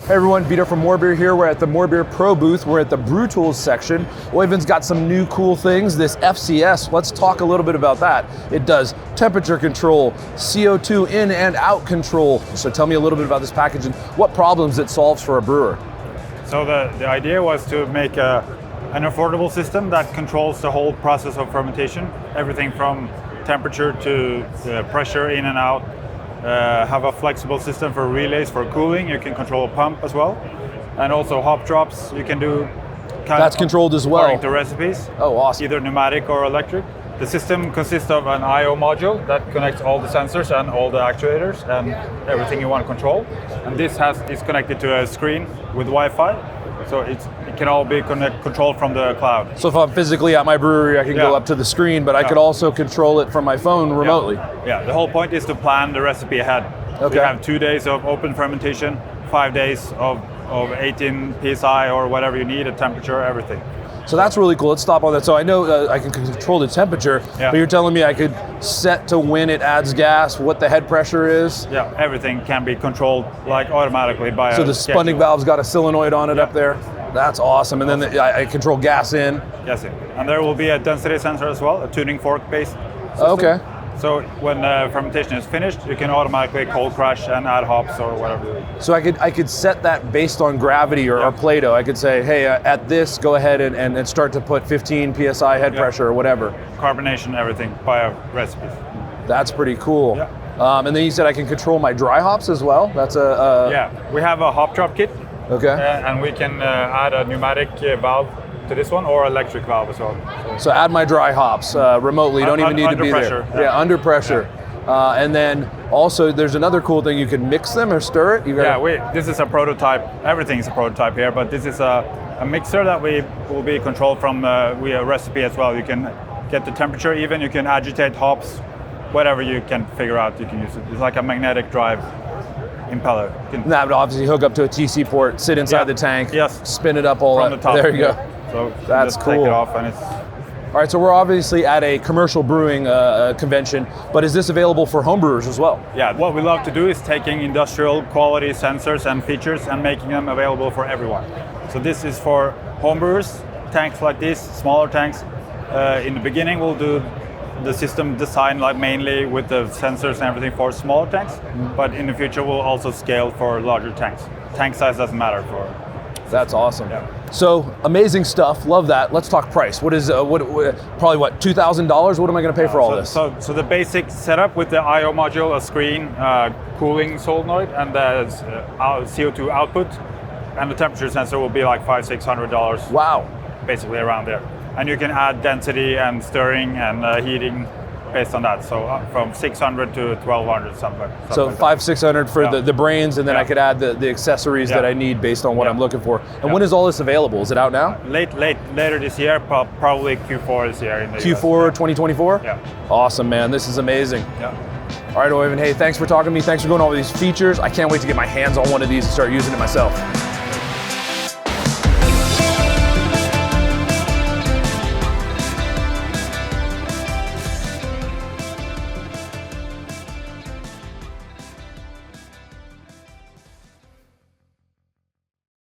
Hey everyone, Vito from MoreBeer here. We're at the MoreBeer Pro booth. We're at the BrewTools section. Oyvind's got some new cool things, this FCS. Let's talk a little bit about that. It does temperature control, CO2 in and out control. So tell me a little bit about this package and what problems it solves for a brewer. So the idea was to make an affordable system that controls the whole process of fermentation, everything from temperature to pressure in and out. Have a flexible system for relays for cooling. You can control a pump as well, and also hop drops you can do. That's controlled as well. According to recipes. Oh, awesome. Either pneumatic or electric. The system consists of an I/O module that connects all the sensors and all the actuators and everything you want to control. And this is connected to a screen with Wi-Fi. So it can all be controlled from the cloud. So if I'm physically at my brewery, I can go up to the screen, but I could also control it from my phone remotely. Yeah, the whole point is to plan the recipe ahead. Okay. We have 2 days of open fermentation, 5 days of 18 psi or whatever you need, a temperature, everything. So that's really cool. Let's stop on that. So I know I can control the temperature, but you're telling me I could set to when it adds gas, what the head pressure is? Yeah, everything can be controlled like automatically by So the spunning valve's got a solenoid on it up there? That's awesome. And then I control gas in? Yes, and there will be a density sensor as well, a tuning fork based system. Okay. So when fermentation is finished, you can automatically cold crush and add hops or whatever. So I could set that based on gravity or Play-Doh. I could say, hey, at this, go ahead and start to put 15 psi head pressure or whatever. Carbonation, everything by recipes. That's pretty cool. Yeah. And then you said I can control my dry hops as well? That's Yeah, we have a hop drop kit. Okay. And we can add a pneumatic valve to this one or electric valve as well. So add my dry hops remotely. You don't even need to be pressure, there. Yeah, under pressure. Yeah. And then also there's another cool thing. You can mix them or stir it. This is a prototype. Everything is a prototype here, but this is a mixer that will be controlled from a recipe as well. You can get the temperature even. You can agitate hops, whatever you can figure out. You can use it. It's like a magnetic drive impeller. That would obviously hook up to a TC port, sit inside the tank, spin it up all from the top. There you go. So that's cool. Take it off and it's. All right, so we're obviously at a commercial brewing convention, but is this available for homebrewers as well? Yeah, what we love to do is taking industrial quality sensors and features and making them available for everyone. So this is for homebrewers, tanks like this, smaller tanks. In the beginning, we'll do the system design like mainly with the sensors and everything for smaller tanks, but in the future we'll also scale for larger tanks. Tank size doesn't matter for. That's awesome. Yeah. So amazing stuff. Love that. Let's talk price. What is probably what $2,000? What am I going to pay for all this? So the basic setup with the I/O module, a screen, cooling solenoid, and the CO2 output, and the temperature sensor will be like $500-600. Wow. Basically around there. And you can add density and stirring and heating based on that. So from 600 to 1200 something. So like 500-600 for the brains, and then I could add the accessories that I need based on what I'm looking for. And when is all this available? Is it out now? Later this year, probably Q4 this year. In the Q4 2024? Yeah. Awesome, man. This is amazing. Yeah. All right, Oyvind. Hey, thanks for talking to me. Thanks for going over these features. I can't wait to get my hands on one of these and start using it myself.